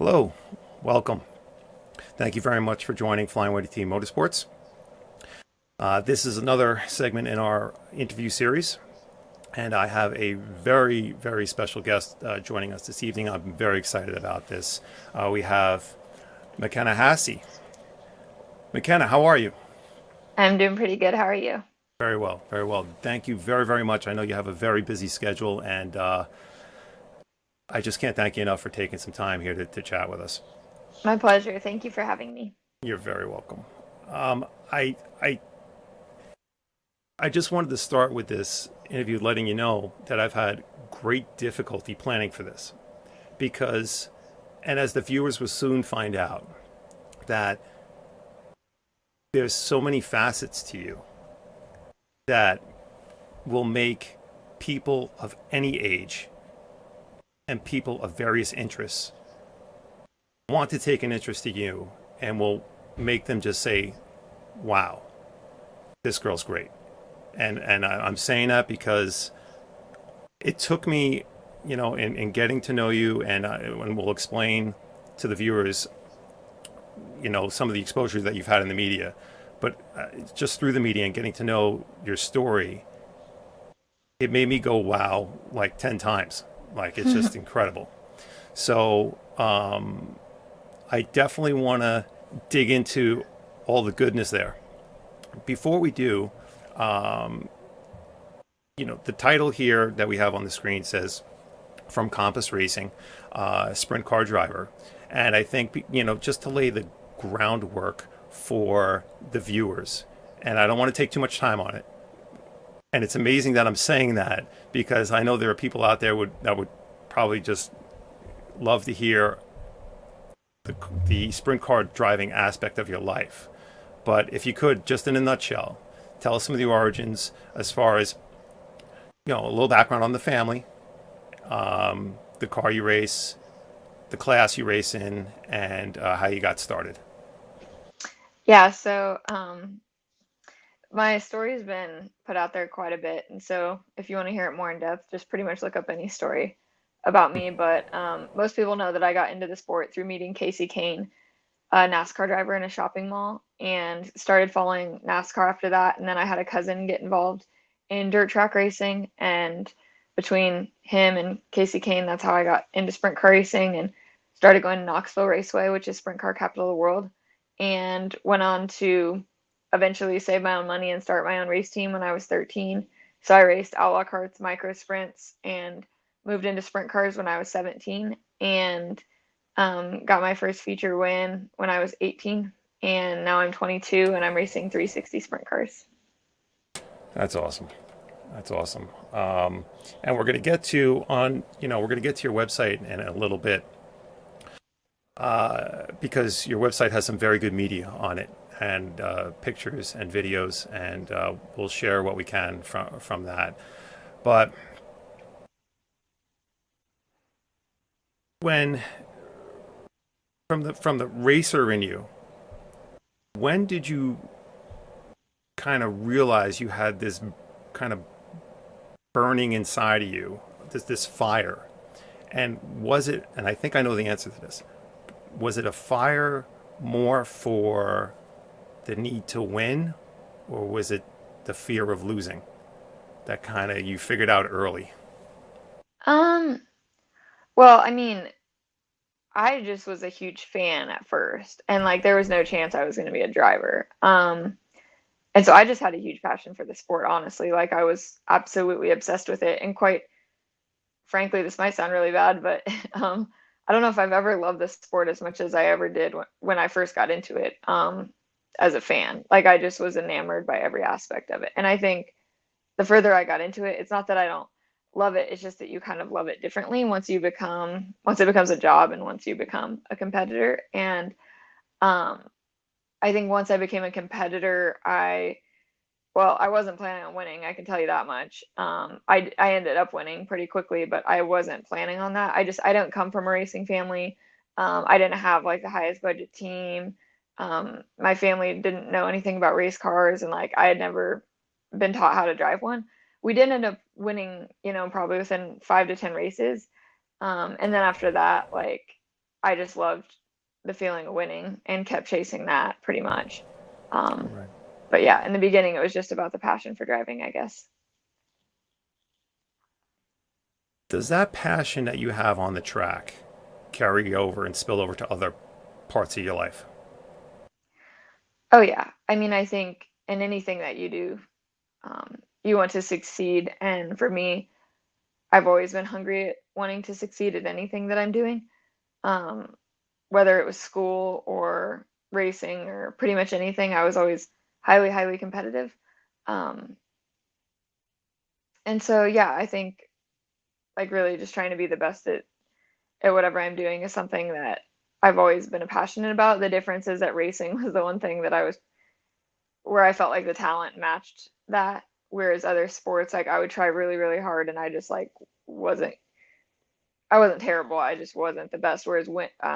Hello, welcome. Thank you very much for joining Flying Away to Team Motorsports. This is another segment in our interview series, and I have a very, very special guest joining us this evening. I'm very excited about this. We have McKenna Haase. McKenna, how are you? I'm doing pretty good. How are you? Very well, very well. Thank you very, very much. I know you have a very busy schedule, and I just can't thank you enough for taking some time here to chat with us. My pleasure. Thank you for having me. You're very welcome. Um, I, I I just wanted to start with this interview letting you know that I've had great difficulty planning for this because, and as the viewers will soon find out, that there's so many facets to you that will make people of any age and people of various interests want to take an interest in you and will make them just say, wow, this girl's great. I'm saying that because it took me, in getting to know you, and we'll explain to the viewers, some of the exposure that you've had in the media, but just through the media and getting to know your story, it made me go wow like 10 times. Like it's just incredible. So I definitely want to dig into all the goodness there. Before we do, um, the title here that we have on the screen says from Compass Racing, sprint car driver. And I think, just to lay the groundwork for the viewers, and I don't want to take too much time on it. And it's amazing that I'm saying that because I know there are people out there that would probably just love to hear the sprint car driving aspect of your life. But if you could, just in a nutshell, tell us some of the origins as far as, a little background on the family, the car you race, the class you race in, and how you got started. Yeah, my story's been put out there quite a bit, and so if you want to hear it more in depth, just pretty much look up any story about me. But most people know that I got into the sport through meeting Casey Kane, a NASCAR driver in a shopping mall, and started following NASCAR after that. And then I had a cousin get involved in dirt track racing, and between him and Casey Kane, that's how I got into sprint car racing and started going to Knoxville Raceway, which is sprint car capital of the world, and went on to eventually save my own money and start my own race team when I was 13. So I raced outlaw carts, micro sprints, and moved into sprint cars when I was 17. And got my first feature win when I was 18, and now I'm 22 and I'm racing 360 sprint cars. That's awesome. That's awesome. And we're going to get to we're going to get to your website in a little bit because your website has some very good media on it and pictures and videos, and we'll share what we can from that. But when from the racer in you, when did you kind of realize you had this kind of burning inside of you, this fire? And was it? And I think I know the answer to this. Was it a fire more for the need to win, or was it the fear of losing that kind of you figured out early? Um, well, I mean, I just was a huge fan at first, and like there was no chance I was going to be a driver. And so I just had a huge passion for the sport, honestly. Like I was absolutely obsessed with it, and quite frankly, this might sound really bad, but I don't know if I've ever loved this sport as much as I ever did when I first got into it as a fan. Like I just was enamored by every aspect of it. And I think the further I got into it, it's not that I don't love it, it's just that you kind of love it differently once it becomes a job and once you become a competitor. And um, I think once I became a competitor, I wasn't planning on winning, I can tell you that much. I ended up winning pretty quickly, but I wasn't planning on that. I don't come from a racing family. I didn't have like the highest budget team. My family didn't know anything about race cars, and like I had never been taught how to drive one. We did end up winning, probably within 5 to 10 races. And then after that, like I just loved the feeling of winning and kept chasing that pretty much. Um, Right. but yeah, in the beginning, it was just about the passion for driving, I guess. Does that passion that you have on the track carry over and spill over to other parts of your life? Oh yeah. I mean, I think in anything that you do, you want to succeed. And for me, I've always been hungry at wanting to succeed at anything that I'm doing, um, whether it was school or racing or pretty much anything. I was always highly, highly competitive. Um, and so, yeah, I think like really just trying to be the best at whatever I'm doing is something that I've always been passionate about. The difference is that racing was the one thing that I was where I felt like the talent matched that. Whereas other sports, like I would try really, really hard and I just like wasn't I wasn't terrible. I just wasn't the best. Whereas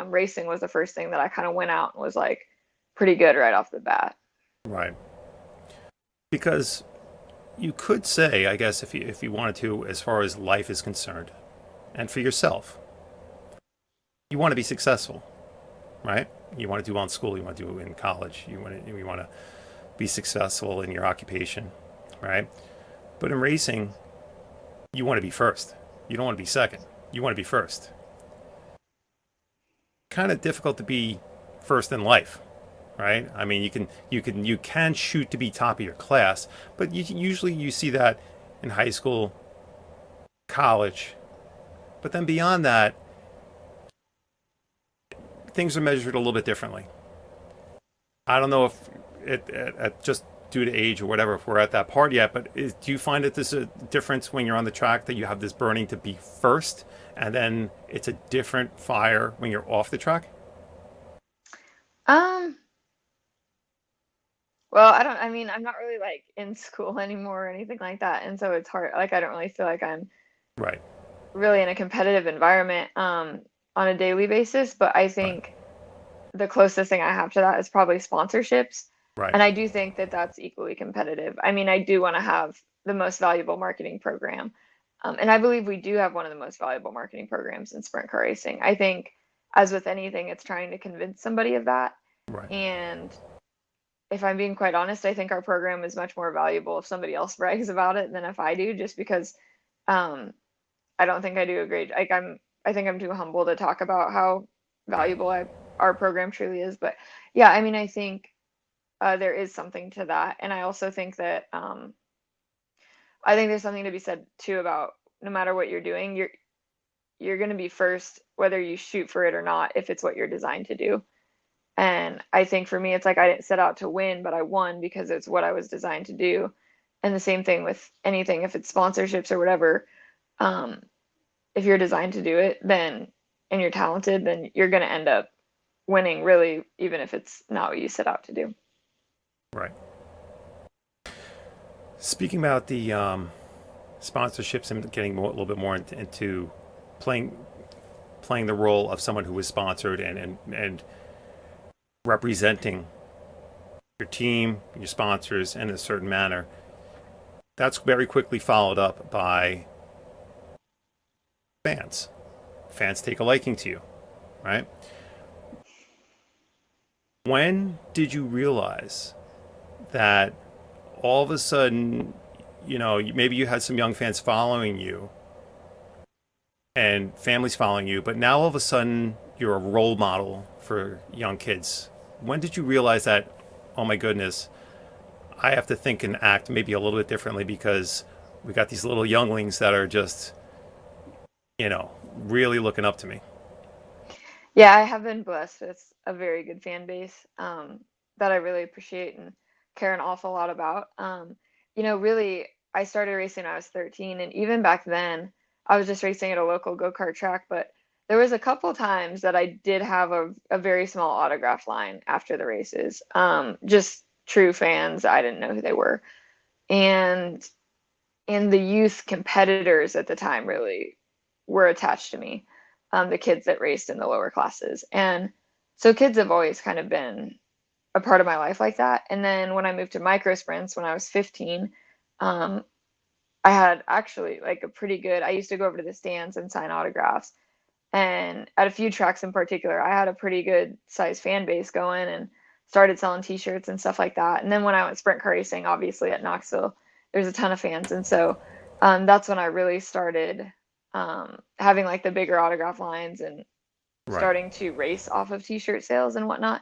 racing was the first thing that I kind of went out and was like pretty good right off the bat. Right. Because you could say, I guess, if you wanted to, as far as life is concerned, and for yourself, you want to be successful, right? You want to do well in school. You want to do in college. You want to be successful in your occupation, right? But in racing, you want to be first. You don't want to be second. You want to be first. Kind of difficult to be first in life, right? I mean, you can shoot to be top of your class, but usually you see that in high school, college, but then beyond that, things are measured a little bit differently. I don't know if just due to age or whatever, if we're at that part yet, but do you find that there's a difference when you're on the track that you have this burning to be first, and then it's a different fire when you're off the track? Um, well, I mean, I'm not really like in school anymore or anything like that. And so it's hard. Like, I don't really feel like I'm Right, really in a competitive environment, on a daily basis. But I right, think the closest thing I have to that is probably sponsorships. right, And I do think that that's equally competitive. I mean, I do want to have the most valuable marketing program. And I believe we do have one of the most valuable marketing programs in sprint car racing. I think, as with anything, it's trying to convince somebody of that. right, And if I'm being quite honest, I think our program is much more valuable if somebody else brags about it than if I do, just because um, I don't think I do a great like I think I'm too humble to talk about how right, valuable our program truly is. But yeah, I mean, I think there is something to that, and I also think that I think there's something to be said too about no matter what you're doing, you're going to be first whether you shoot for it or not if it's what you're designed to do. And I think for me, it's like I didn't set out to win, but I won because it's what I was designed to do. And the same thing with anything, if it's sponsorships or whatever. Um, if you're designed to do it, then and you're talented, then you're going to end up winning, really, even if it's not what you set out to do. right. Speaking about the sponsorships and getting a little bit more into playing playing the role of someone who was sponsored and representing your team, your sponsors in a certain manner. That's very quickly followed up by fans. Fans take a liking to you, right? When did you realize that all of a sudden, maybe you had some young fans following you and families following you, but now all of a sudden you're a role model for young kids? When did you realize that, oh my goodness, I have to think and act maybe a little bit differently because we got these little younglings that are just, really looking up to me? Yeah, I have been blessed with a very good fan base, that I really appreciate and care an awful lot about. Really, I started racing when I was 13, and even back then, I was just racing at a local go-kart track. But there was a couple times that I did have a very small autograph line after the races. Just true fans. I didn't know who they were, and the youth competitors at the time really were attached to me, the kids that raced in the lower classes. And so kids have always kind of been a part of my life like that. And then when I moved to micro sprints when I was 15, um, I had actually like a pretty good, I used to go over to the stands and sign autographs. And at a few tracks in particular, I had a pretty good size fan base going and started selling t-shirts and stuff like that. And then when I went sprint car racing, obviously at Knoxville, there's a ton of fans. And so that's when I really started having like the bigger autograph lines and Right. starting to race off of t-shirt sales and whatnot.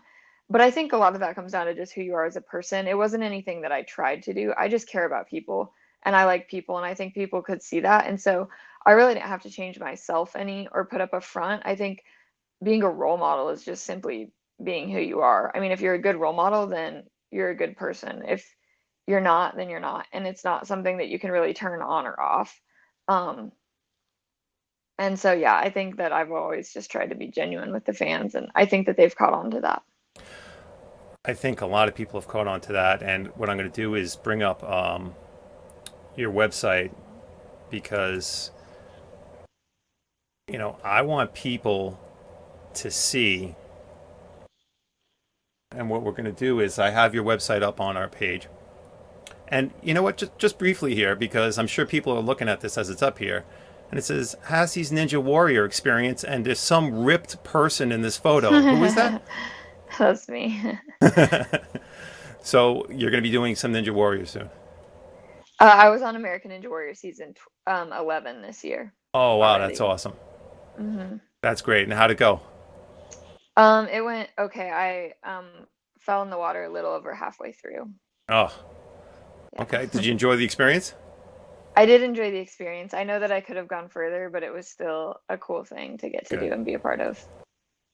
But I think a lot of that comes down to just who you are as a person. It wasn't anything that I tried to do. I just care about people and I like people and I think people could see that. And so I really didn't have to change myself any or put up a front. I think being a role model is just simply being who you are. I mean, if you're a good role model, then you're a good person. If you're not, then you're not. And it's not something that you can really turn on or off. Um, and so, yeah, I think that I've always just tried to be genuine with the fans, and I think that they've caught on to that. I think a lot of people have caught on to that. And what I'm going to do is bring up your website because, I want people to see. And what we're going to do is I have your website up on our page. And you know what? Just briefly here, because I'm sure people are looking at this as it's up here. And it says Haase's Ninja Warrior experience. And there's some ripped person in this photo. Who is that? That's me. So you're going to be doing some Ninja Warrior soon. I was on American Ninja Warrior season 11 this year Oh, wow. That's already. awesome. Hmm. That's great. And how'd it go? It went okay. I fell in the water a little over halfway through. Oh, okay. Yeah. Did you enjoy the experience? I did enjoy the experience. I know that I could have gone further, but it was still a cool thing to get to Good. do and be a part of.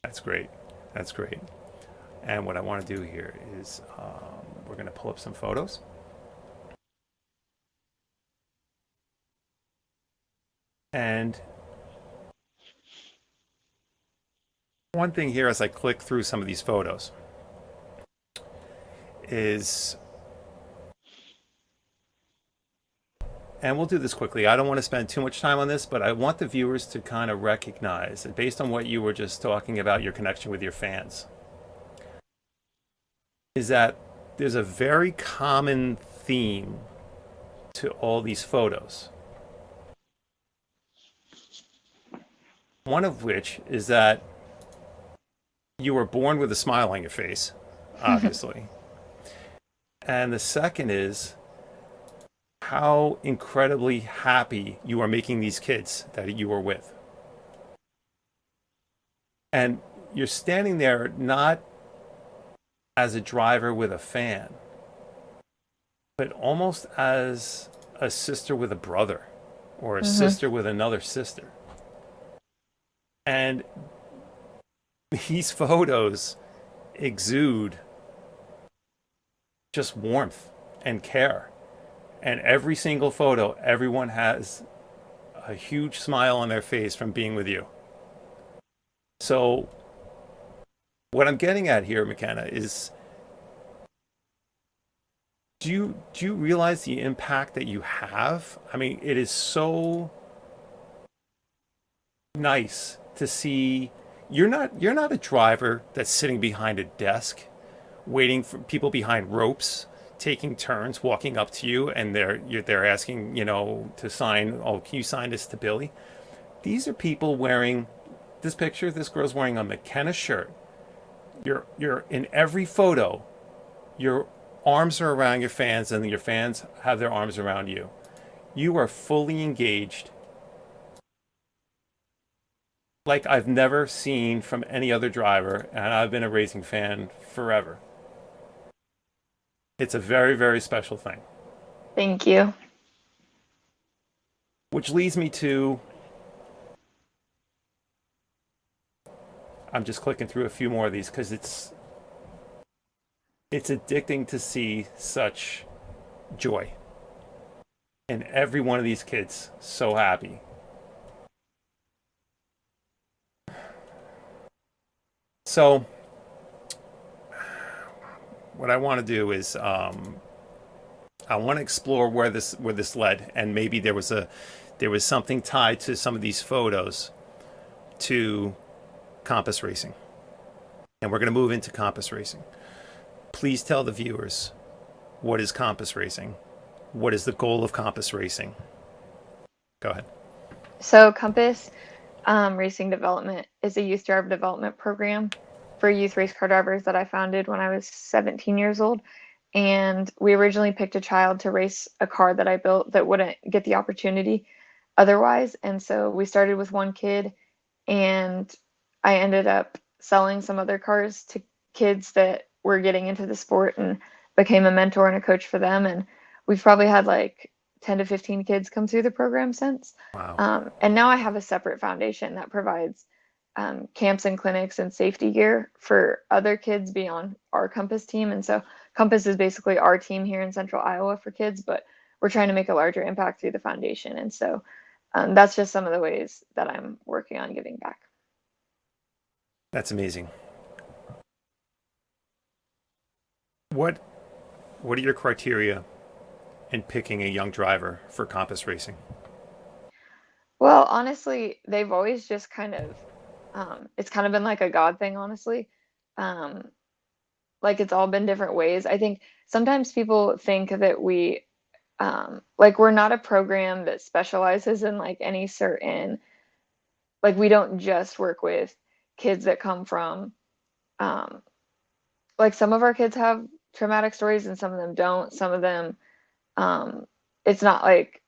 That's great. That's great. And what I want to do here is we're going to pull up some photos. And one thing here as I click through some of these photos is, and we'll do this quickly. I don't want to spend too much time on this, but I want the viewers to kind of recognize that based on what you were just talking about, your connection with your fans, is that there's a very common theme to all these photos. One of which is that you were born with a smile on your face, obviously. And the second is how incredibly happy you are making these kids that you are with. And you're standing there not as a driver with a fan, but almost as a sister with a brother or a Hmm. sister with another sister. And these photos exude just warmth and care. And every single photo, everyone has a huge smile on their face from being with you. So, what I'm getting at here, McKenna, is do you realize the impact that you have? I mean, it is so nice to see you're not a driver that's sitting behind a desk waiting for people behind ropes taking turns walking up to you and they're asking to sign. Oh, can you sign this to Billy? These are people wearing this picture. This girl's wearing a McKenna shirt. You're in every photo. Your arms are around your fans and your fans have their arms around you. You are fully engaged like I've never seen from any other driver, and I've been a racing fan forever. It's a very, very special thing. Thank you. Which leads me to, I'm just clicking through a few more of these because it's addicting to see such joy in every one of these kids. So happy. So what I want to do is I want to explore where this led, and maybe there was something tied to some of these photos to compass racing, and we're going to move into compass racing. Please tell the viewers, what is compass racing? What is the goal of compass racing? Go ahead. So Compass, Racing Development is a youth driver development program for youth race car drivers that I founded when I was 17 years old. And we originally picked a child to race a car that I built that wouldn't get the opportunity otherwise. And so we started with one kid, and I ended up selling some other cars to kids that were getting into the sport and became a mentor and a coach for them. And we've probably had like 10 to 15 kids come through the program since. Wow. And now I have a separate foundation that provides camps and clinics and safety gear for other kids beyond our Compass team. And so Compass is basically our team here in Central Iowa for kids, but we're trying to make a larger impact through the foundation. And so that's just some of the ways that I'm working on giving back. That's amazing. What what are your criteria in picking a young driver for Compass Racing? Well, honestly, they've always just kind of, it's kind of been like a God thing, honestly. Um, like it's all been different ways. I think sometimes people think that like we're not a program that specializes in like any certain, like we don't just work with kids that come from, um, like some of our kids have traumatic stories and some of them don't. Some of them, um, it's not like,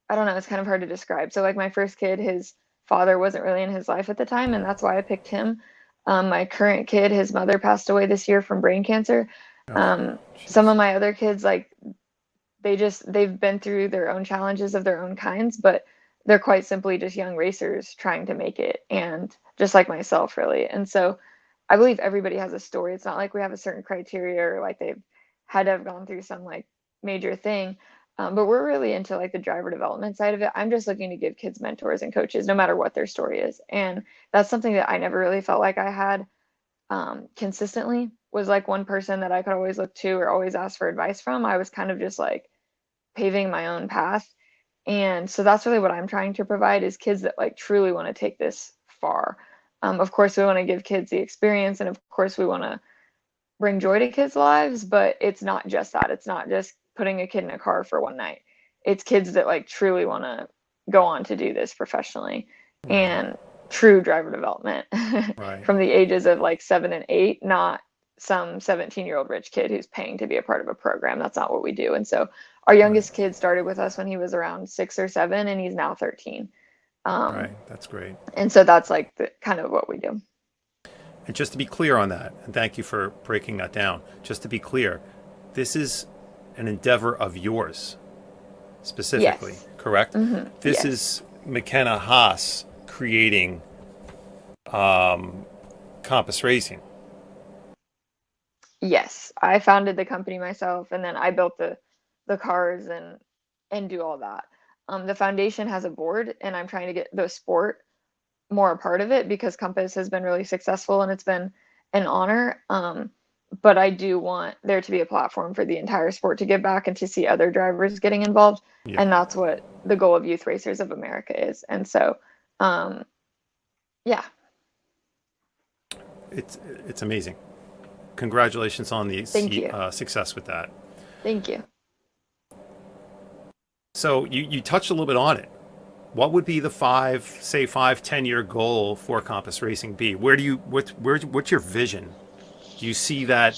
I don't know, it's kind of hard to describe. So like my first kid, his father wasn't really in his life at the time, and that's why I picked him. My current kid, his mother passed away this year from brain cancer. Oh, Some jeez. of my other kids, like they've been through their own challenges of their own kinds, but they're quite simply just young racers trying to make it, and just like myself, really. And so I believe everybody has a story. It's not like we have a certain criteria or like they've had to have gone through some like major thing. But we're really into like the driver development side of it. I'm just looking to give kids mentors and coaches, no matter what their story is. And that's something that I never really felt like I had consistently, was like one person that I could always look to or always ask for advice from. I was kind of just like paving my own path. And so that's really what I'm trying to provide, is kids that like truly want to take this far. Of course, we want to give kids the experience, and of course, we want to bring joy to kids' lives, but it's not just that. It's not just putting a kid in a car for one night. It's kids that like truly want to go on to do this professionally, Right. and true driver development Right. from the ages of like 7 and 8, not some 17-year-old rich kid who's paying to be a part of a program. That's not what we do. And so our Right. youngest kid started with us when he was around 6 or 7, and he's now 13. Um, Right. That's great. and so that's like the kind of what we do. And just to be clear on that, and thank you for breaking that down. Just to be clear, this is an endeavor of yours specifically, Yes. correct? This Yes. is McKenna Haase creating Compass Racing. Yes, I founded the company myself, and then I built the cars and do all that. The foundation has a board, and I'm trying to get the sport more a part of it because Compass has been really successful and it's been an honor. But I do want there to be a platform for the entire sport to give back and to see other drivers getting involved, Yeah, and that's what the goal of Youth Racers of America is. And so, um, yeah, it's it's amazing. Congratulations on the thank you, success with that. thank you. So you touched a little bit on it. What would be the say 5, 10 year goal for Compass Racing be? Where do you what's your vision? Do you see that?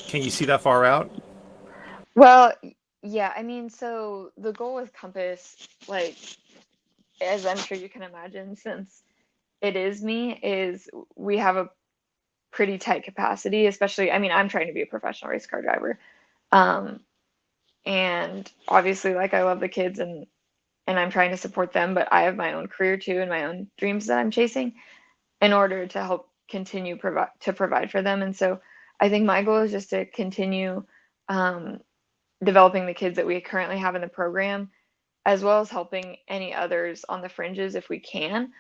Can you see that far out? Well, yeah, I mean, so the goal with Compass, like, as I'm sure you can imagine, since it is me, is we have a pretty tight capacity, especially, I mean, I'm trying to be a professional race car driver. Um, and obviously, like, I love the kids and I'm trying to support them, but I have my own career too and my own dreams that I'm chasing in order to help continue provide for them. And so I think my goal is just to continue um, developing the kids that we currently have in the program, as well as helping any others on the fringes if we can.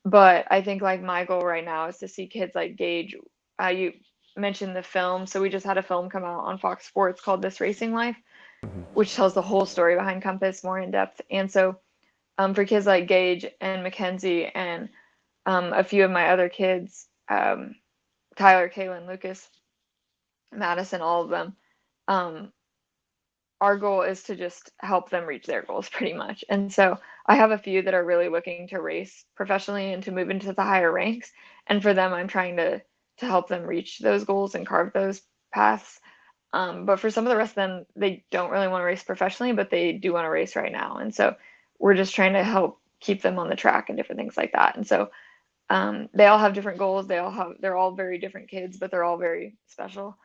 But I think like my goal right now is to see kids like Gage. You mentioned the film, so we just had a film come out on Fox Sports called This Racing Life, Mm-hmm. which tells the whole story behind Compass more in depth. And so for kids like Gage and Mackenzie and a few of my other kids, Tyler, Kaylin, Lucas, Madison, all of them, um, our goal is to just help them reach their goals pretty much. And so I have a few that are really looking to race professionally and to move into the higher ranks. And for them, I'm trying to help them reach those goals and carve those paths. But for some of the rest of them, they don't really want to race professionally, but they do want to race right now. And so we're just trying to help keep them on the track and different things like that. And so they all have different goals. They're all very different kids, but they're all very special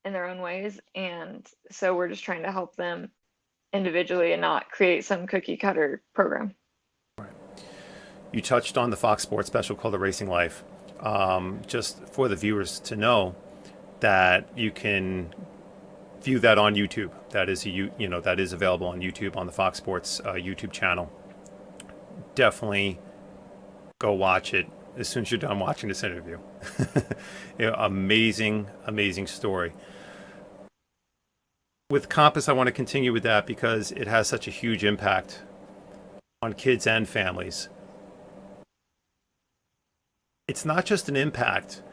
in their own ways. And so we're just trying to help them individually and not create some cookie cutter program. You touched on the Fox Sports special called The Racing Life. Just for the viewers to know that you can view that on YouTube. That is that is available on YouTube on the Fox Sports YouTube channel. Definitely go watch it as soon as you're done watching this interview. Amazing, amazing story. With Compass, I want to continue with that because it has such a huge impact on kids and families. It's not just an impact,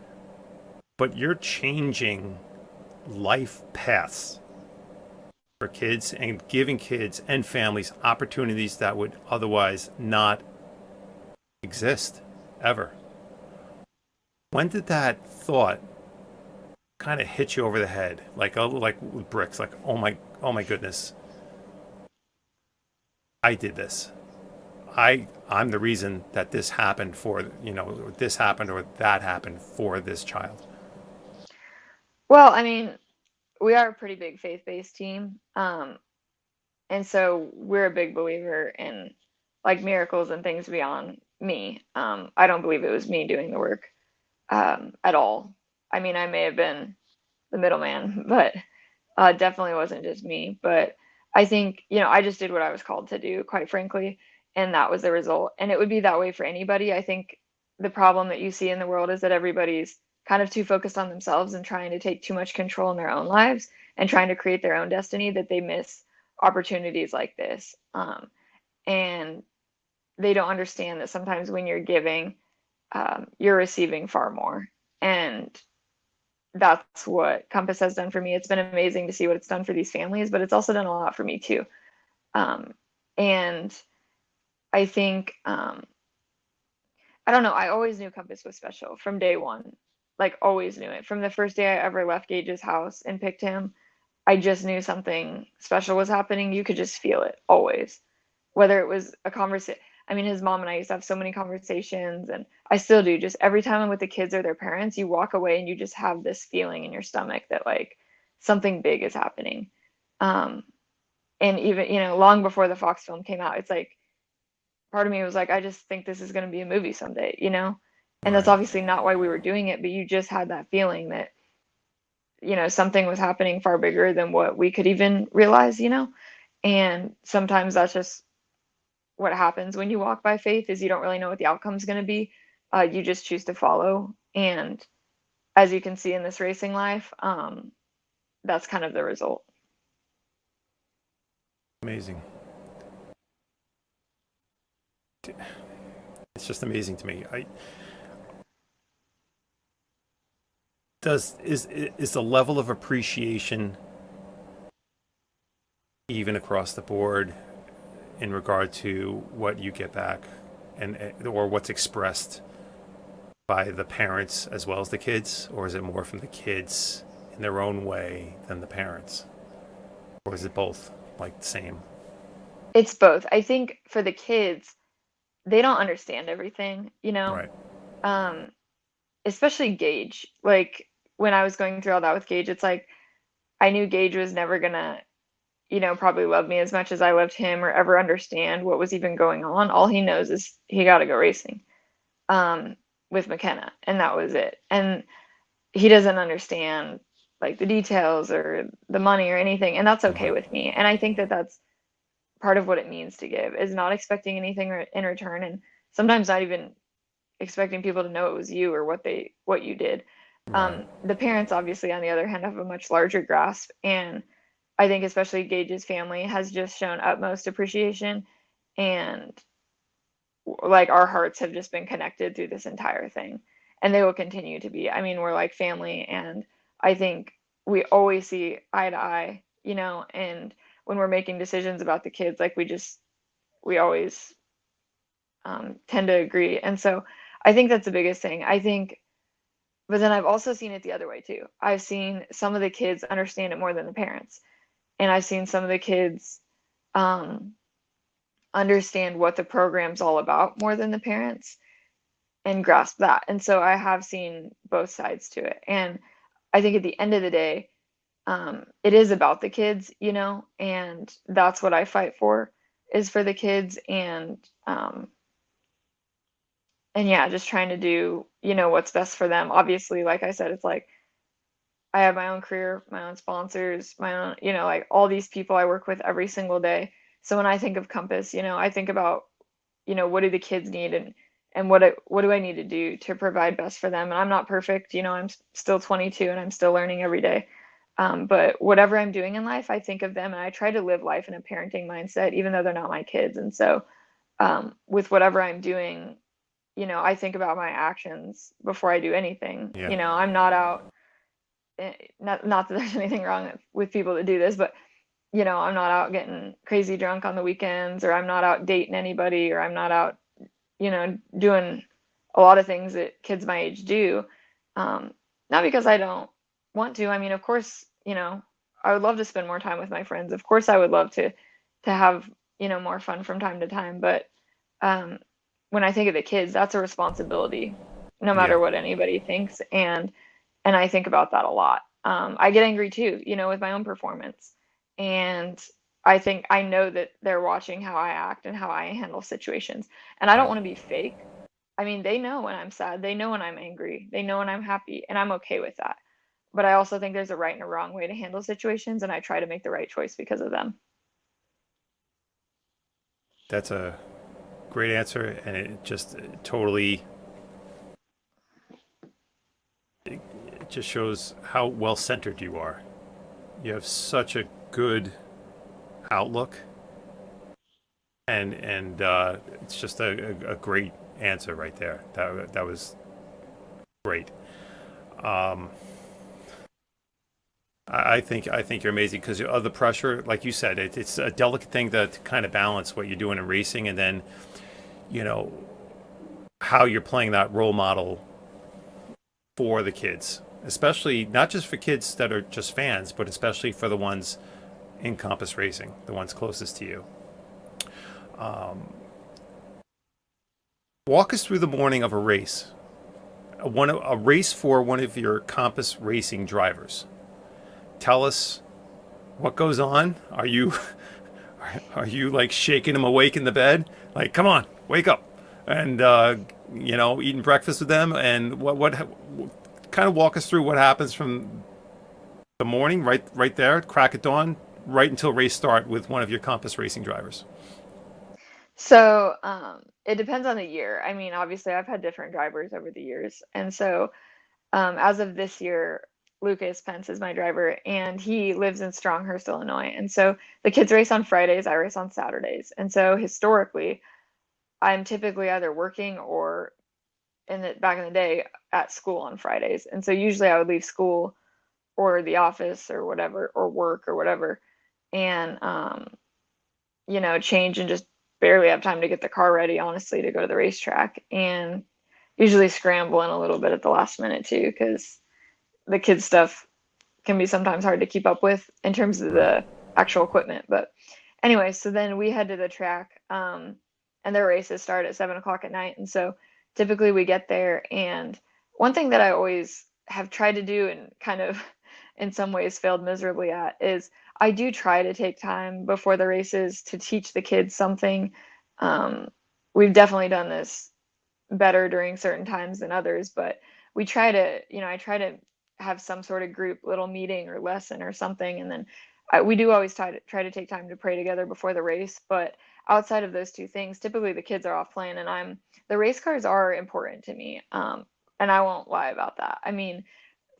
but you're changing life paths for kids and giving kids and families opportunities that would otherwise not exist ever. When did that thought kind of hit you over the head, like with bricks? Like, oh my goodness, I did this. I'm the reason that this happened for this happened or that happened for this child. Well, I mean, we are a pretty big faith-based team. And so we're a big believer in like miracles and things beyond me. I don't believe it was me doing the work at all. I mean, I may have been the middleman, but definitely wasn't just me. But I think, I just did what I was called to do, quite frankly, and that was the result. And it would be that way for anybody. I think the problem that you see in the world is that everybody's kind of too focused on themselves and trying to take too much control in their own lives and trying to create their own destiny that they miss opportunities like this. And they don't understand that sometimes when you're giving, you're receiving far more. And that's what Compass has done for me. It's been amazing to see what it's done for these families, but it's also done a lot for me too. And I think, I don't know, I always knew Compass was special from day one. Like, always knew it. From the first day I ever left Gage's house and picked him, I just knew something special was happening. You could just feel it always. Whether it was a conversation, I mean, his mom and I used to have so many conversations, and I still do. Just every time I'm with the kids or their parents, you walk away and you just have this feeling in your stomach that like something big is happening. Um, and even, long before the Fox film came out, it's like part of me was like, I just think this is going to be a movie someday. And that's Right. obviously not why we were doing it, but you just had that feeling that, something was happening far bigger than what we could even realize. And sometimes that's just what happens when you walk by faith is you don't really know what the outcome is going to be. You just choose to follow. And as you can see in this racing life, that's kind of the result. Amazing. It's just amazing to me. I does is the level of appreciation even across the board in regard to what you get back and or what's expressed by the parents as well as the kids, or is it more from the kids in their own way than the parents, or is it both like the same? It's both. I think for the kids, they don't understand everything. Right. Um, Especially Gage. Like when I was going through all that with Gage, it's like I knew Gage was never gonna, probably love me as much as I loved him or ever understand what was even going on. All he knows is he got to go racing um, with McKenna, and that was it. And he doesn't understand like the details or the money or anything, and that's okay Right. with me. And I think that that's part of what it means to give is not expecting anything in return, and sometimes not even expecting people to know it was you or what you did. Right. The parents, obviously, on the other hand, have a much larger grasp, and I think especially Gage's family has just shown utmost appreciation, and like our hearts have just been connected through this entire thing, and they will continue to be. I mean, we're like family, and I think we always see eye to eye, and when we're making decisions about the kids, like we always tend to agree. And so I think that's the biggest thing. I think, but then I've also seen it the other way too. I've seen some of the kids understand it more than the parents, and I've seen some of the kids um, understand what the program's all about more than the parents and grasp that. And so I have seen both sides to it. And I think at the end of the day, it is about the kids, and that's what I fight for is for the kids and yeah, just trying to do, what's best for them. Obviously, like I said, it's like I have my own career, my own sponsors, my own, like all these people I work with every single day. So when I think of Compass, I think about, what do the kids need and what do I need to do to provide best for them? And I'm not perfect, I'm still 22 and I'm still learning every day. But whatever I'm doing in life, I think of them and I try to live life in a parenting mindset, even though they're not my kids. And so with whatever I'm doing, I think about my actions before I do anything. Yeah. I'm not out, not that there's anything wrong with people that do this, but I'm not out getting crazy drunk on the weekends, or I'm not out dating anybody, or I'm not out, doing a lot of things that kids my age do. Um, Not because I don't want to. I mean, of course, I would love to spend more time with my friends. Of course, I would love to have, more fun from time to time. But um, when I think of the kids, that's a responsibility, no Yeah. matter what anybody thinks. And I think about that a lot. I get angry too, with my own performance. And I think I know that they're watching how I act and how I handle situations. And I don't Right. want to be fake. I mean, they know when I'm sad, they know when I'm angry, they know when I'm happy, and I'm okay with that. But I also think there's a right and a wrong way to handle situations, and I try to make the right choice because of them. That's a great answer, and it just totally it just shows how well centered you are. You have such a good outlook, and it's just a great answer right there. That was great. Um, I think you're amazing because of the pressure, like you said, it's a delicate thing to kind of balance what you're doing in racing, and then you know how you're playing that role model for the kids, especially not just for kids that are just fans, but especially for the ones in Compass Racing, the ones closest to you. Walk us through the morning of a race, a race for one of your Compass Racing drivers. Tell us what goes on. Are you like shaking them awake in the bed? Like, come on, wake up, and eating breakfast with them, and what kind of walk us through what happens from the morning, right there, crack at dawn, right until race start with one of your Compass Racing drivers. So, it depends on the year. I mean, obviously, I've had different drivers over the years. And so, as of this year, Lucas Pence is my driver, and he lives in Stronghurst, Illinois. And so the kids race on Fridays, I race on Saturdays. And so historically, I'm typically either working or back in the day at school on Fridays. And so usually I would leave school or the office or whatever, or work or whatever, and change and just barely have time to get the car ready, honestly, to go to the racetrack. And usually scrambling a little bit at the last minute too, because the kids stuff can be sometimes hard to keep up with in terms of Right. the actual equipment. But anyway, so then we head to the track, and their races start at 7 o'clock at night. And so typically we get there. And one thing that I always have tried to do and kind of in some ways failed miserably at is I do try to take time before the races to teach the kids something. Um, we've definitely done this better during certain times than others, but we try to, I try to have some sort of group little meeting or lesson or something, and then we do always try to take time to pray together before the race. But outside of those two things, typically the kids are off playing, and the race cars are important to me, and I won't lie about that. I mean,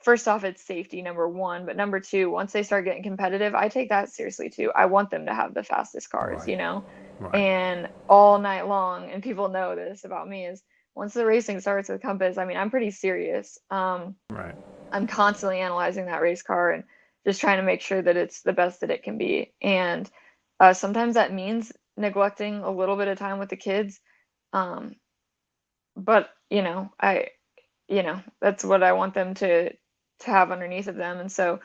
first off, it's safety, number one, but number two, once they start getting competitive, I take that seriously too. I want them to have the fastest cars, Right. Right. and all night long, and people know this about me, is once the racing starts with Compass, I mean, I'm pretty serious. Right. I'm constantly analyzing that race car and just trying to make sure that it's the best that it can be. And sometimes that means neglecting a little bit of time with the kids. Um, but that's what I want them to have underneath of them. And so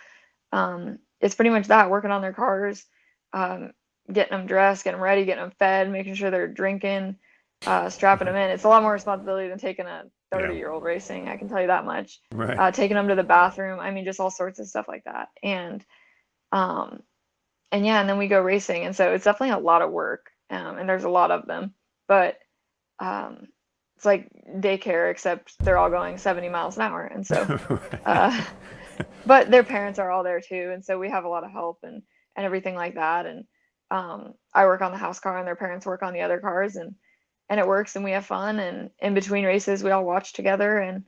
it's pretty much that, working on their cars, um, getting them dressed, getting them ready, getting them fed, making sure they're drinking, strapping them in. It's a lot more responsibility than taking a Yeah. 30-year-old racing, I can tell you that much. Right. Taking them to the bathroom, I mean, just all sorts of stuff like that. Um, and yeah, and then we go racing. And so it's definitely a lot of work, and there's a lot of them. But um, it's like daycare, except they're all going 70 miles an hour. And so, uh, but their parents are all there too, and so we have a lot of help and everything like that. And I work on the house car, and their parents work on the other cars, and it works, and we have fun. And in between races, we all watch together, and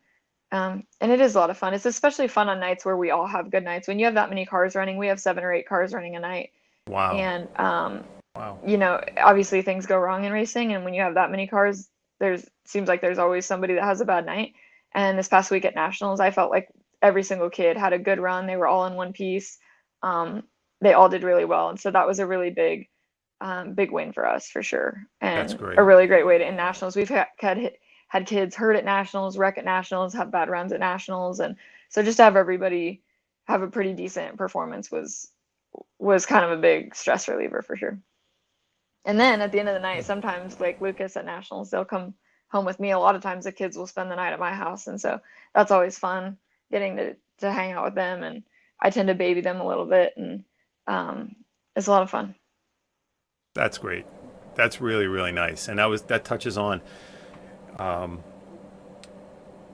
it is a lot of fun. It's especially fun on nights where we all have good nights. When you have that many cars running, we have 7 or 8 cars running a night, Wow. and Wow. obviously things go wrong in racing, and when you have that many cars, there's seems like there's always somebody that has a bad night. And this past week at nationals, I felt like every single kid had a good run. They were all in one piece. um, they all did really well, and so that was a really big win for us for sure, That's and a great. really great way to end nationals. We've had kids hurt at nationals, wreck at nationals, have bad runs at nationals, and so just to have everybody have a pretty decent performance was kind of a big stress reliever for sure. And then at the end of the night, sometimes like Lucas at nationals, they'll come home with me. A lot of times the kids will spend the night at my house, and so that's always fun, getting to hang out with them. And I tend to baby them a little bit, and um, it's a lot of fun. That's great. That's really, really nice. And that touches on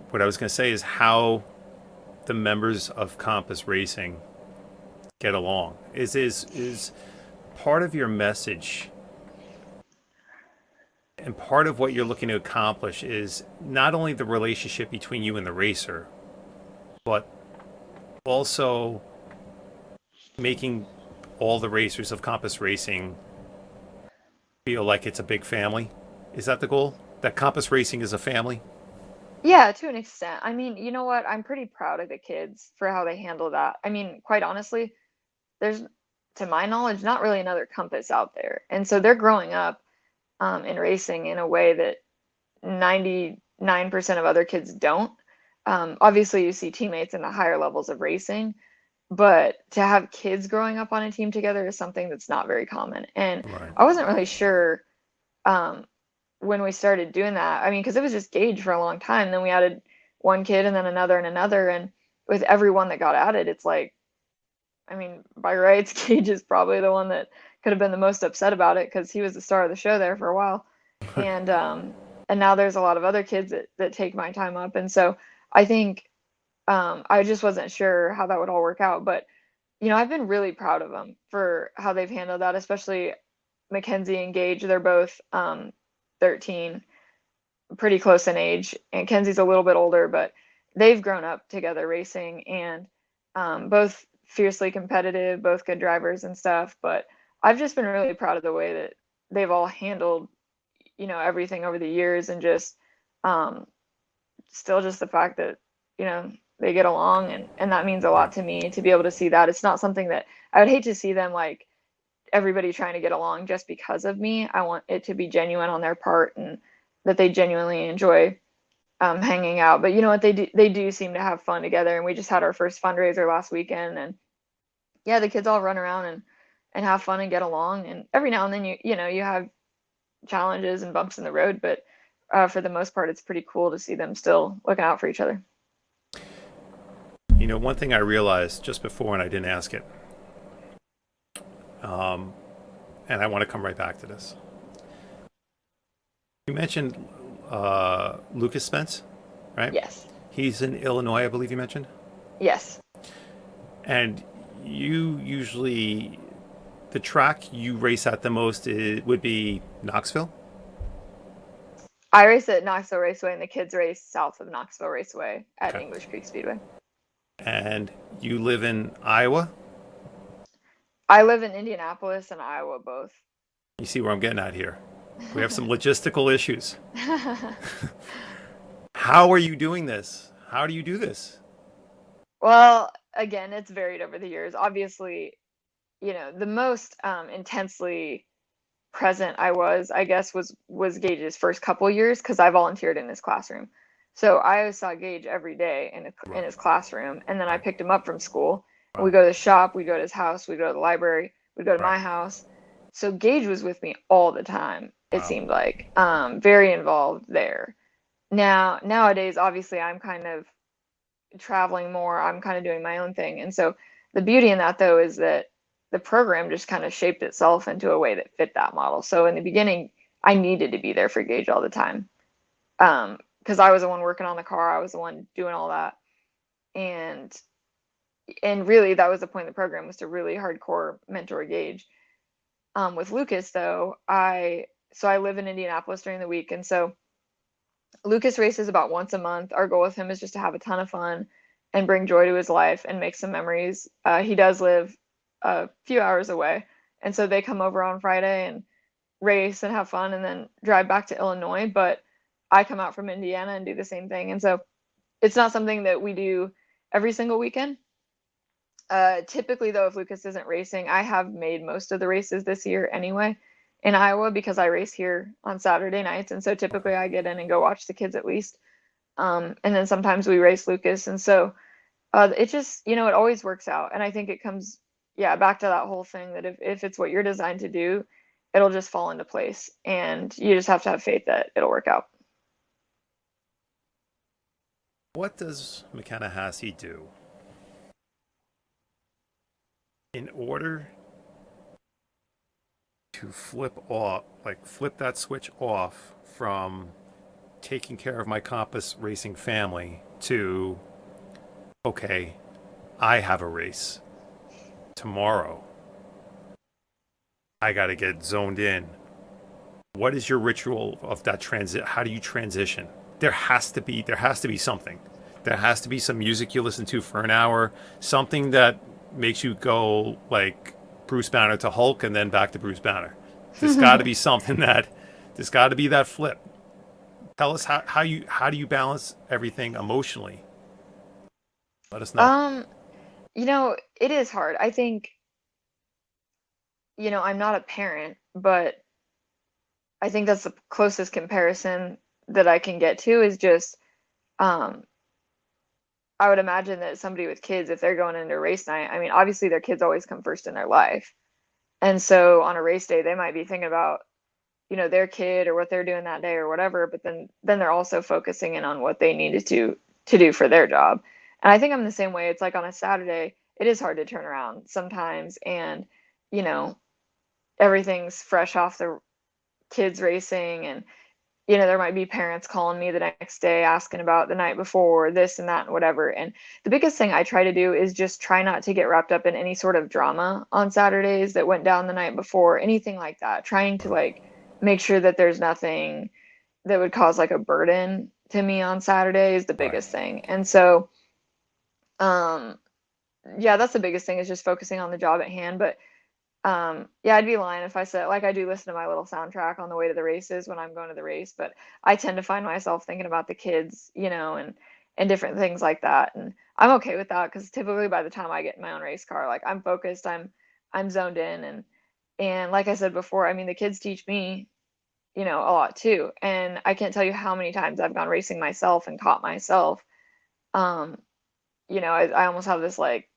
what I was going to say is how the members of Compass Racing get along. Is part of your message and part of what you're looking to accomplish is not only the relationship between you and the racer, but also making all the racers of Compass Racing feel like it's a big family. Is that the goal? That Compass Racing is a family? Yeah, to an extent. I mean, you know what? I'm pretty proud of the kids for how they handle that. I mean, quite honestly, there's, to my knowledge, not really another Compass out there. And so they're growing up in racing in a way that 99% of other kids don't. Obviously, you see teammates in the higher levels of racing, but to have kids growing up on a team together is something that's not very common. And Right. I wasn't really sure um, when we started doing that. I mean, because it was just Gage for a long time. Then we added one kid and then another and another. And with every one that got added, it's like, I mean, by rights, Gage is probably the one that could have been the most upset about it because he was the star of the show there for a while. And now there's a lot of other kids that take my time up. And so I think I just wasn't sure how that would all work out. But I've been really proud of them for how they've handled that, especially Mackenzie and Gage. They're both 13, pretty close in age, and Kenzie's a little bit older, but they've grown up together racing, and both fiercely competitive, both good drivers and stuff. But I've just been really proud of the way that they've all handled, everything over the years, and just um, still just the fact that they get along, and that means a Right. lot to me to be able to see that. It's not something that I would hate to see them like everybody trying to get along just because of me. I want it to be genuine on their part, and that they genuinely enjoy hanging out. But you know what, they do seem to have fun together. And we just had our first fundraiser last weekend, and yeah, the kids all run around and have fun and get along. And every now and then you have challenges and bumps in the road, but for the most part, it's pretty cool to see them still looking out for each other. One thing I realized just before, and I didn't ask it, and I want to come right back to this. You mentioned Lucas Spence, right? Yes. He's in Illinois, I believe you mentioned. Yes. And you usually, the track you race at the most would be Knoxville. I race at Knoxville Raceway, and the kids race south of Knoxville Raceway at Okay. English Creek Speedway. And you live in Iowa. I live in Indianapolis and Iowa both. You see where I'm getting at here. We have some logistical issues. How are you doing this? How do you do this? Well, again, it's varied over the years. Obviously, the most intensely present I was, I guess, was Gage's first couple years because I volunteered in his classroom. So I saw Gage every day in Right. his classroom, and then I Right. picked him up from school. And we Wow. go to the shop, we go to his house, we go to the library, we go to Right. my house. So Gage was with me all the time, it Wow. seemed like. Very involved there. Nowadays, obviously, I'm kind of traveling more. I'm kind of doing my own thing. And so the beauty in that though is that the program just kind of shaped itself into a way that fit that model. So in the beginning, I needed to be there for Gage all the time. Because I was the one working on the car, I was the one doing all that. And and really that was the point of the program, was to really hardcore mentor Gage. With Lucas though, I live in Indianapolis during the week, and so Lucas races about once a month. Our goal with him is just to have a ton of fun and bring joy to his life and make some memories. He does live a few hours away, and so they come over on Friday and race and have fun and then drive back to Illinois. But I come out from Indiana and do the same thing. And so it's not something that we do every single weekend. Typically, though, if Lucas isn't racing, I have made most of the races this year anyway in Iowa because I race here on Saturday nights. And so Okay. typically I get in and go watch the kids at least. And then sometimes we race Lucas. And so it just, it always works out. And I think it comes, yeah, back to that whole thing that if it's what you're designed to do, it'll just fall into place. And you just have to have faith that it'll work out. What does McKenna Haase do in order to flip that switch off from taking care of my compass racing family to, okay, I have a race tomorrow. I got to get zoned in. What is your ritual of that transit? How do you transition? There has to be something. There has to be some music you listen to for an hour, something that makes you go like Bruce Banner to Hulk and then back to Bruce Banner. There's got to be something that there's got to be that flip. Tell us how do you balance everything emotionally? Let us know. um, it is hard. I think, I'm not a parent, but I think that's the closest comparison that I can get to is just, um, I would imagine that somebody with kids, if they're going into a race night, I mean, obviously their kids always come first in their life. And so on a race day, they might be thinking about, their kid or what they're doing that day or whatever, but then they're also focusing in on what they needed to do for their job. And I think I'm the same way. It's like on a Saturday, it is hard to turn around sometimes and, you know, everything's fresh off the kids racing, and there might be parents calling me the next day asking about the night before, this and that and whatever. And the biggest thing I try to do is just try not to get wrapped up in any sort of drama on Saturdays that went down the night before, anything like that. Trying to like make sure that there's nothing that would cause like a burden to me on Saturday is the Right. biggest thing. And so, um, yeah, that's the biggest thing, is just focusing on the job at hand. But yeah, I'd be lying if I said, like, I do listen to my little soundtrack on the way to the races when I'm going to the race, but I tend to find myself thinking about the kids, and different things like that. And I'm okay with that because typically by the time I get in my own race car, like I'm focused, I'm zoned in, and like I said before, I mean the kids teach me, a lot too. And I can't tell you how many times I've gone racing myself and caught myself. Um, I almost have this like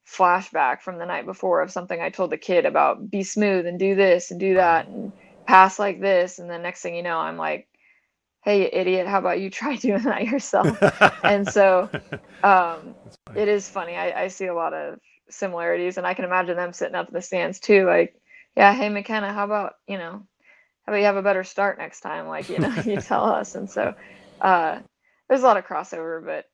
flashback from the night before of something I told the kid about, be smooth and do this and do Right. that and pass like this. And the next thing you know, I'm like, hey, you idiot, how about you try doing that yourself? And so um, That's funny. it is funny. I see a lot of similarities, and I can imagine them sitting up in the stands too, like, yeah, hey, McKenna, how about you have a better start next time? Like, you tell us. And so uh, there's a lot of crossover, but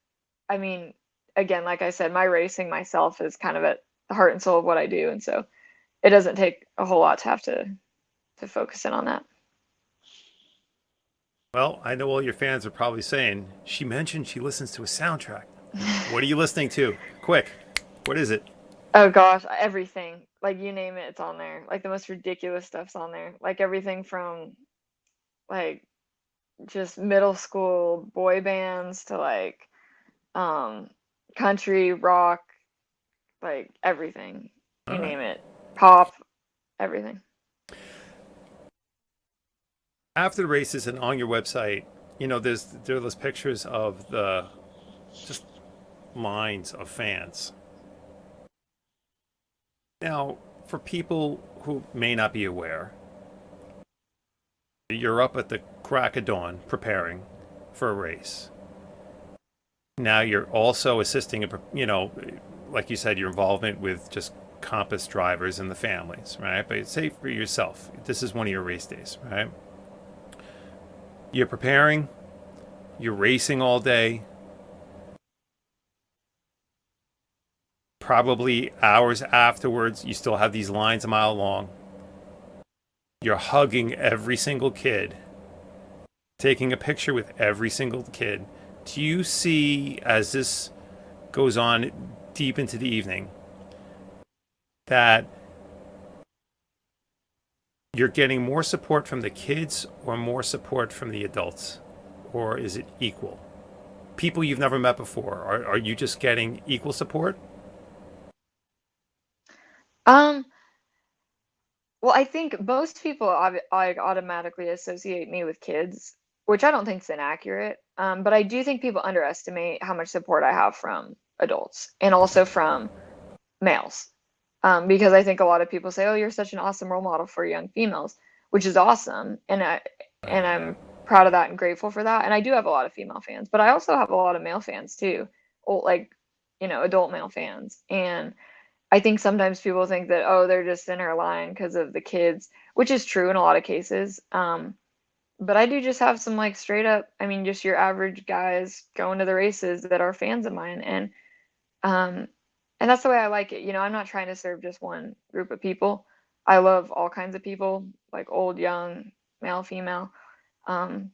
I mean, again, like I said, my racing myself is kind of at the heart and soul of what I do, and so it doesn't take a whole lot to have to focus in on that. Well, I know all your fans are probably saying, she mentioned she listens to a soundtrack. What are you listening to? Quick. What is it? Oh gosh, everything. Like you name it, it's on there. Like the most ridiculous stuff's on there. Like everything from like just middle school boy bands to like um country, rock, like everything. All You right. name it. Pop, everything. after the races and on your website, there are those pictures of the just lines of fans. Now, for people who may not be aware, you're up at the crack of dawn preparing for a race. Now you're also assisting, like you said, your involvement with just Compass drivers and the families, right? But say for yourself, this is one of your race days, right? You're preparing, you're racing all day, probably hours afterwards, you still have these lines a mile long. You're hugging every single kid, taking a picture with every single kid. Do you see, as this goes on deep into the evening, that you're getting more support from the kids or more support from the adults? Or is it equal? People you've never met before, are you just getting equal support? Um, well, I think most people like automatically associate me with kids, which I don't think is inaccurate. But I do think people underestimate how much support I have from adults and also from males. Because I think a lot of people say, "Oh, you're such an awesome role model for young females," which is awesome, Right. and I'm proud of that and grateful for that. And I do have a lot of female fans, but I also have a lot of male fans too, like adult male fans. And I think sometimes people think that, oh, they're just in our line because of the kids, which is true in a lot of cases. But I do just have some like straight up, I mean, just your average guys going to the races that are fans of mine, um, and that's the way I like it. I'm not trying to serve just one group of people. I love all kinds of people, like old, young, male, female. Um,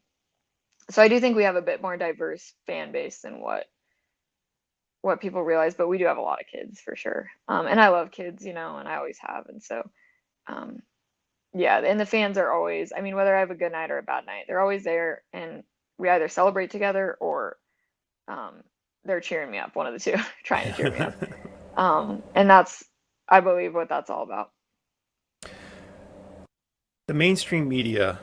so I do think we have a bit more diverse fan base than what people realize, but we do have a lot of kids for sure. And I love kids, and I always have. And so, um, yeah, and the fans are always, I mean, whether I have a good night or a bad night, they're always there, and we either celebrate together or um, they're cheering me up, one of the two, trying to cheer me up. And that's, I believe, what that's all about. The mainstream media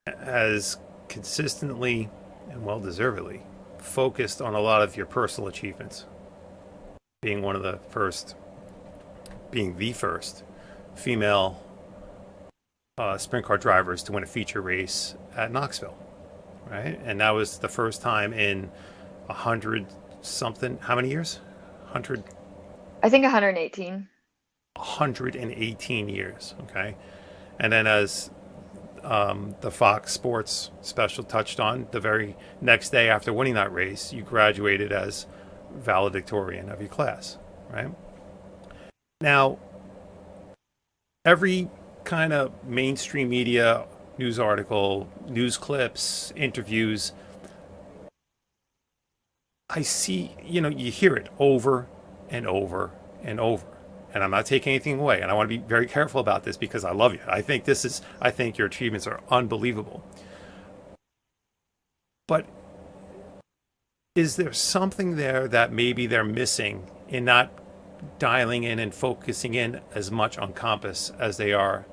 has consistently and well deservedly focused on a lot of your personal achievements, being one of the first, being the first female sprint car drivers to win a feature race at Knoxville, right? And that was the first time in 100 something, how many years? 100, I think 118. 118 years, okay? And then as the Fox Sports special touched on, the very next day after winning that race, you graduated as valedictorian of your class, right? Now, every kind of mainstream media, news article, news clips, interviews, I see, you hear it over and over and over. And I'm not taking anything away. And I want to be very careful about this because I love you. I think your achievements are unbelievable. But is there something there that maybe they're missing in not dialing in and focusing in as much on Compass as they are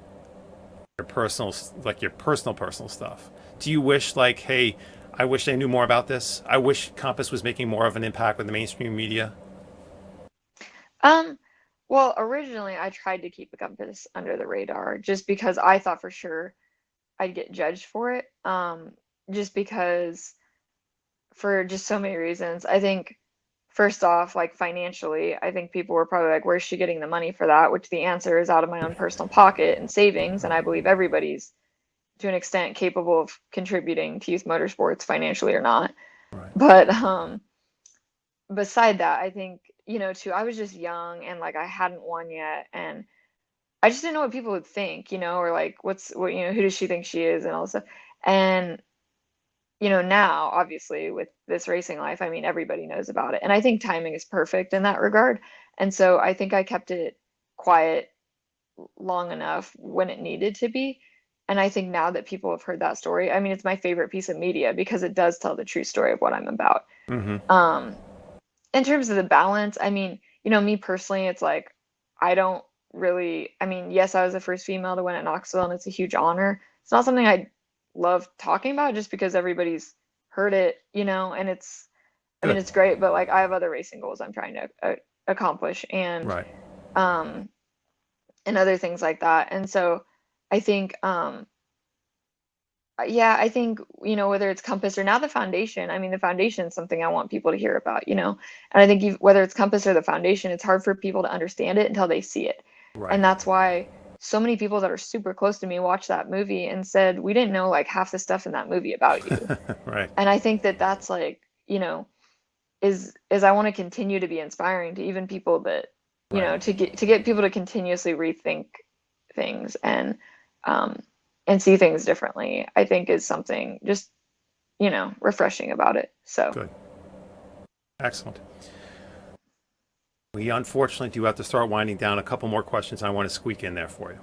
your personal, like your personal stuff? Do you wish, like, hey, I wish they knew more about this? I wish Compass was making more of an impact with the mainstream media. Um, well, originally I tried to keep a compass under the radar just because I thought for sure I'd get judged for it. Just because for just so many reasons. I think first off, like financially, I think people were probably like, where's she getting the money for that? Which the answer is out of my own personal pocket and savings. And I believe everybody's to an extent capable of contributing to youth motorsports financially or not. Right. But beside that, I think, too, I was just young and like I hadn't won yet. And I just didn't know what people would think, or like, who does she think she is and all this stuff. And now, obviously, with this racing life, I mean, everybody knows about it. And I think timing is perfect in that regard. And so I think I kept it quiet long enough when it needed to be. And I think now that people have heard that story, I mean, it's my favorite piece of media because it does tell the true story of what I'm about. Mm-hmm. Um, in terms of the balance, I mean, me personally, it's like, I don't really, I mean, yes, I was the first female to win at Knoxville and it's a huge honor. It's not something I love talking about just because everybody's heard it, and I mean, Good. it's great, but like I have other racing goals I'm trying to accomplish Right. um, and other things like that. And so I think, yeah, I think, whether it's Compass or now the foundation, I mean, the foundation is something I want people to hear about, and I think whether it's Compass or the foundation, it's hard for people to understand it until they see it. Right. And that's why so many people that are super close to me watched that movie and said, we didn't know like half the stuff in that movie about you. Right. And I think that that's like, is I want to continue to be inspiring to even people that, Right. to get people to continuously rethink things um and see things differently, I think is something just, refreshing about it. So, Good. Excellent. We unfortunately do have to start winding down. A couple more questions I want to squeak in there for you.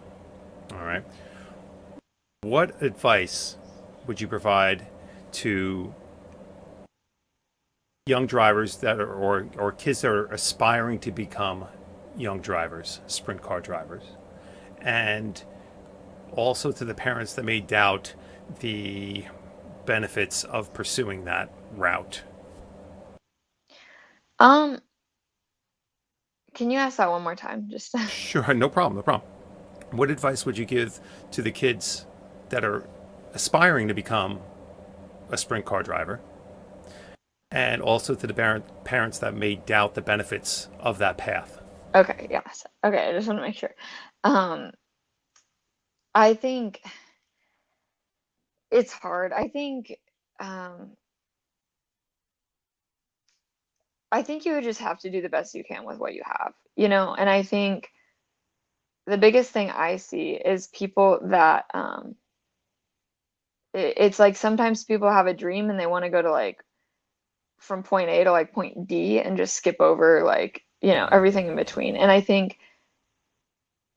All right. What advice would you provide to young drivers that are, or kids that are aspiring to become young drivers, sprint car drivers, and also to the parents that may doubt the benefits of pursuing that route? um, can you ask that one more time? Just Sure, no problem, no problem. What advice would you give to the kids that are aspiring to become a sprint car driver, and also to the parents that may doubt the benefits of that path? okay, yes. Okay, I just want to make sure. Um, I think it's hard. Um, I think you would just have to do the best you can with what you have, and I think the biggest thing I see is people that it's like sometimes people have a dream and they want to go to like from point A to like point D and just skip over like, Right. everything in between. And I think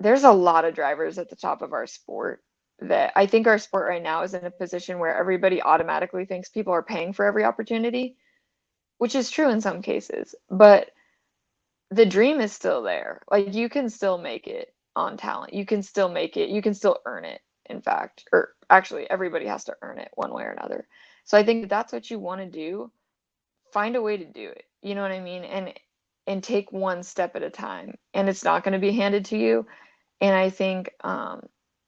there's a lot of drivers at the top of our sport that I think our sport right now is in a position where everybody automatically thinks people are paying for every opportunity, which is true in some cases, but the dream is still there. Like you can still make it on talent. You can still make it. You can still earn it, in fact. Or actually, everybody has to earn it one way or another. So I think if that's what you want to do, find a way to do it. You know what I mean? And take one step at a time. And it's not going to be handed to you. And I think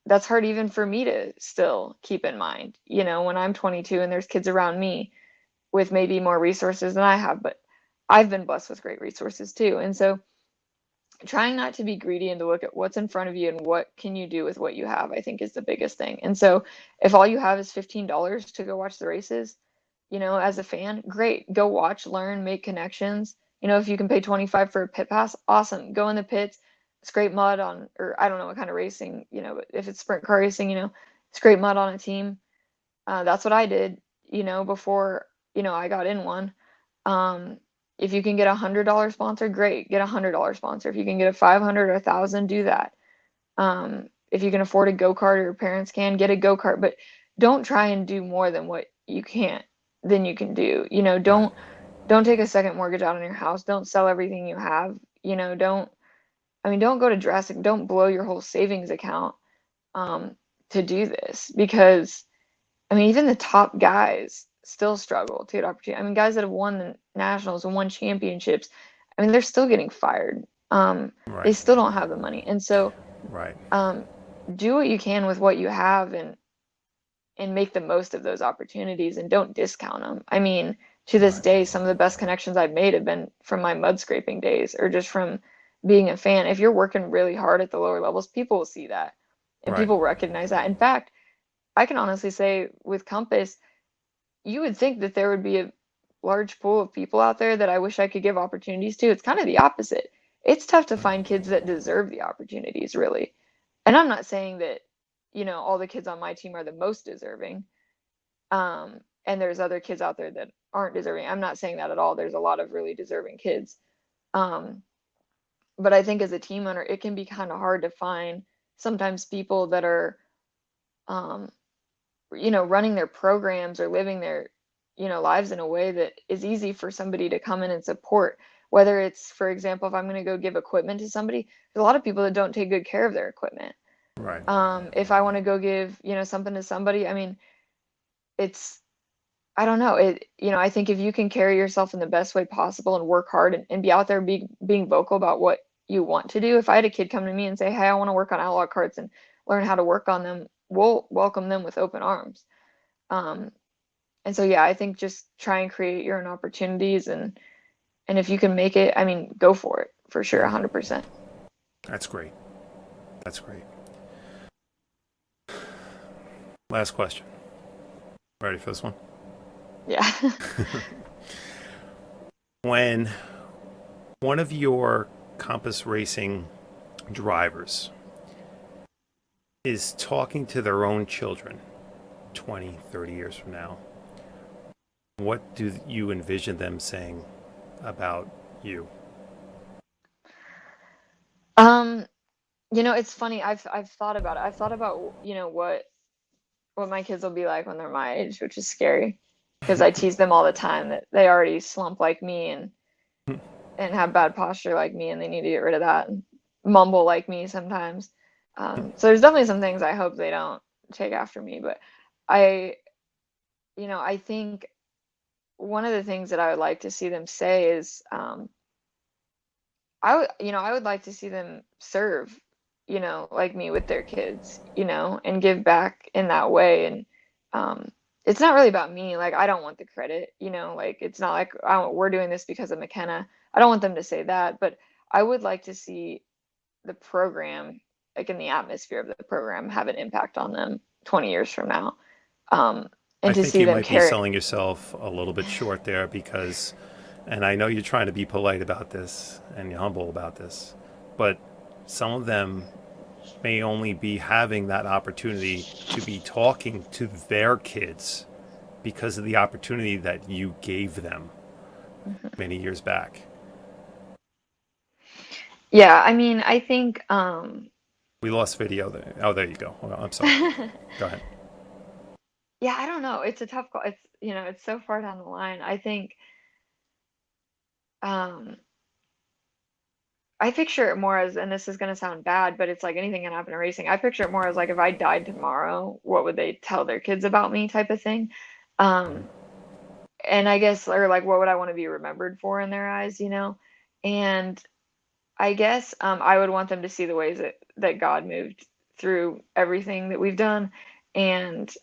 that's hard even for me to still keep in mind. When I'm 22 and there's kids around me with maybe more resources than I have, but I've been blessed with great resources too. And so trying not to be greedy and to look at what's in front of you and what can you do with what you have, I think is the biggest thing. And so if all you have is $15 to go watch the races, as a fan, great. Go watch, learn, make connections. If you can pay 25 for a pit pass, awesome. Go in the pits, scrape mud on, or I don't know what kind of racing, but if it's sprint car racing, scrape mud on a team. That's what I did, before, I got in one. Um, if you can get $100 sponsor, great, get $100 sponsor. If you can get a 500 or 1,000, do that. If you can afford a go-kart or your parents can, get a go-kart, but don't try and do more than what you can't than you can do. Right. Don't take a second mortgage out on your house. Don't sell everything you have. Don't go to drastic, don't blow your whole savings account um to do this because even the top guys still struggle to get opportunity. Guys that have won the nationals and won championships, they're still getting fired. They Right. still don't have the money. And so, Right. um, do what you can with what you have and make the most of those opportunities and don't discount them. To this Right. day, some of the best connections I've made have been from my mud scraping days or just from being a fan. If you're working really hard at the lower levels, people will see that and Right. people recognize that. In fact, I can honestly say with Compass, you would think that there would be a large pool of people out there that I wish I could give opportunities to. It's kind of the opposite. It's tough to find kids that deserve the opportunities, really. And I'm not saying that, all the kids on my team are the most deserving. And there's other kids out there that aren't deserving. I'm not saying that at all. There's a lot of really deserving kids. Um, but I think as a team owner, it can be kind of hard to find sometimes people that are, um, running their programs or living their, lives in a way that is easy for somebody to come in and support. Whether it's, for example, if I'm going to go give equipment to somebody, there's a lot of people that don't take good care of their equipment. Right. If I want to go give, something to somebody, it's I don't know. I think if you can carry yourself in the best way possible and work hard and be out there being vocal about what you want to do. If I had a kid come to me and say, "Hey, I want to work on analog carts and learn how to work on them," we'll welcome them with open arms. Um, and so yeah, I think just try and create your own opportunities and if you can make it, I mean, go for it for sure, Mm, 100%. that's great. That's great. Last question. Ready for this one? Yeah. When one of your Compass Racing drivers is talking to their own children 20, 30 years from now, what do you envision them saying about you? Um, it's funny. I've thought about it. I've thought about, what my kids will be like when they're my age, which is scary because I tease them all the time that they already slump like me and have bad posture like me and they need to get rid of that and mumble like me sometimes. So there's definitely some things I hope they don't take after me, but I, I think one of the things that I would like to see them say is, I would like to see them serve, like me with their kids, and give back in that way. And it's not really about me. Like I don't want the credit, like it's not like we're doing this because of McKenna. I don't want them to say that, but I would like to see the program, like in the atmosphere of the program, have an impact on them 20 years from now. Um, I and to think see you them might be carry. selling yourself a little bit short there because, and I know you're trying to be polite about this and you're humble about this, but some of them may only be having that opportunity to be talking to their kids because of the opportunity that you gave them many years back. Yeah, I mean, I think We lost video there. Oh, there you go. Oh, I'm sorry. yeah, Go ahead. I don't know. It's a tough call. It's so far down the line. Um I picture it more as, and this is going to sound bad, but it's like anything can happen in racing. I picture it more as like if I died tomorrow, what would they tell their kids about me type of thing. Um, and I guess, or like, what would I want to be remembered for in their eyes? And I guess I would want them to see the ways that God moved through everything that we've done. And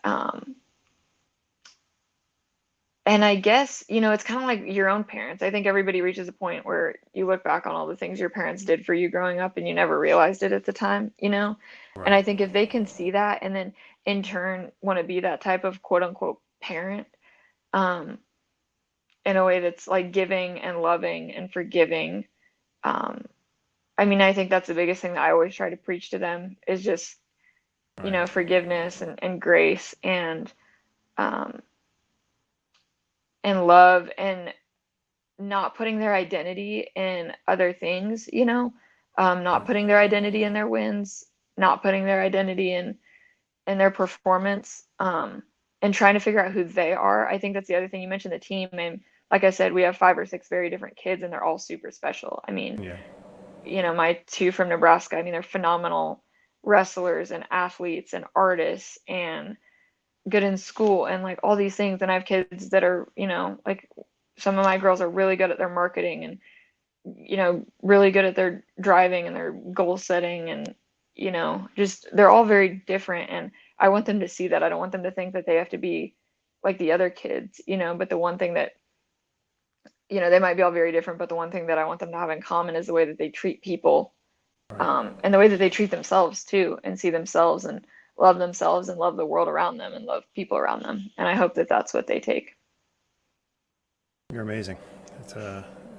And I guess, it's kind of like your own parents. I think everybody reaches a point where you look back on all the things your parents did for you growing up and you never realized it at the time? And Right. I think if they can see that and then in turn want to be that type of quote unquote parent, um, in a way that's like giving and loving and forgiving, um, I mean, I think that's the biggest thing that I always try to preach to them is just, Right. forgiveness and grace um, and love and not putting their identity in other things, not putting their identity in their wins, not putting their identity in their performance, and trying to figure out who they are. I think that's the other thing you mentioned the team, and like I said, we have 5 or 6 very different kids, and they're all super special. I mean, Yeah. my two from Nebraska. I mean, they're phenomenal wrestlers and athletes and artists and good in school and like all these things. And I have kids that are, like some of my girls are really good at their marketing and really good at their driving and their goal setting and just they're all very different and I want them to see that. I don't want them to think that they have to be like the other kids, but the one thing that they might be all very different, but the one thing that I want them to have in common is the way that they treat people, Right. and the way that they treat themselves too and see themselves and love the world around them and love people around them. And I hope that that's what they take. You're amazing.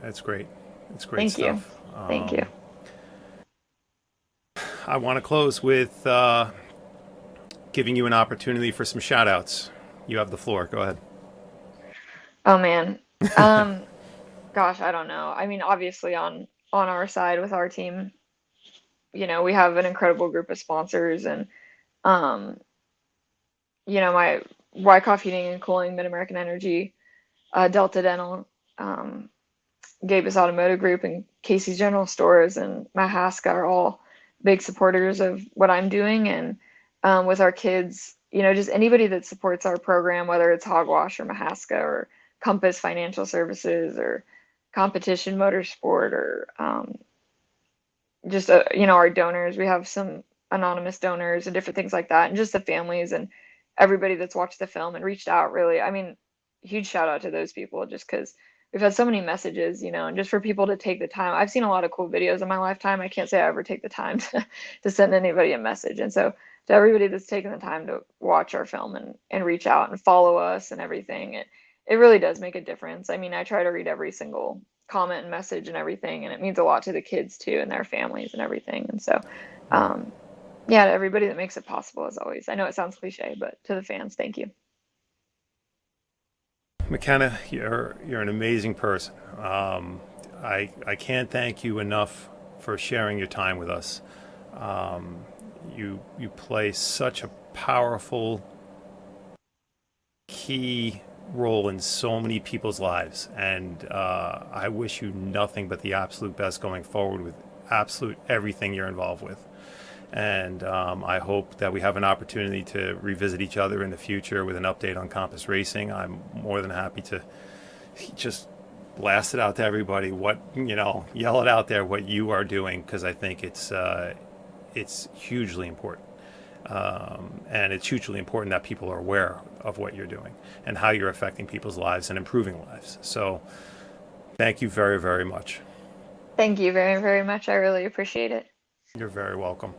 That's great. It's great Thank you. stuff. Thank you. I want to close with giving you an opportunity for some shout outs. You have the floor. Go ahead. Oh man. Um, Gosh, I don't know. I mean, obviously on our side with our team, we have an incredible group of sponsors and um, my Wyckoff Heating and Cooling, Mid-American Energy, Delta Dental, um, Gabus Automotive Group, and Casey's General Stores and Mahaska are all big supporters of what I'm doing. And with our kids, just anybody that supports our program, whether it's Hogwash or Mahaska or Compass Financial Services or Competition Motorsport or just our donors. We have some anonymous donors and different things like that, and just the families and everybody that's watched the film and reached out. Really, I mean, huge shout out to those people, just because we've had so many messages, and just for people to take the time. I've seen a lot of cool videos in my lifetime. I can't say I ever take the time to send anybody a message, and so to everybody that's taken the time to watch our film and reach out and follow us and everything, it really does make a difference. I mean, I try to read every single comment and message and everything, and it means a lot to the kids too and their families and everything. And so, Right. um, yeah, to everybody that makes it possible, as always. I know it sounds cliche, but to the fans, thank you. McKenna, you're an amazing person. I can't thank you enough for sharing your time with us. Um, you play such a powerful key role in so many people's lives, and I wish you nothing but the absolute best going forward with absolute everything you're involved with. And I hope that we have an opportunity to revisit each other in the future with an update on Compass Racing. I'm more than happy to just blast it out to everybody. Yell it out there what you are doing, because I think it's hugely important. And it's hugely important that people are aware of what you're doing and how you're affecting people's lives and improving lives. So thank you very, very much. Thank you very, very much. I really appreciate it. You're very welcome.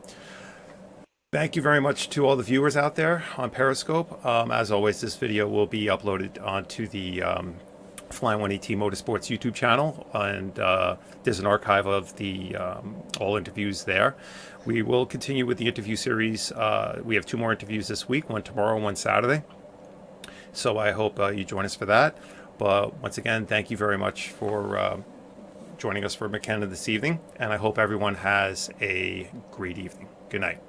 Thank you very much to all the viewers out there on Periscope. As always, this video will be uploaded onto the Flying 1AT Motorsports YouTube channel, and there's an archive of the all interviews there. We will continue with the interview series. We have 2 more interviews this week, one tomorrow and one Saturday. So I hope you join us for that. But once again, thank you very much for joining us for McKenna this evening, and I hope everyone has a great evening. Good night.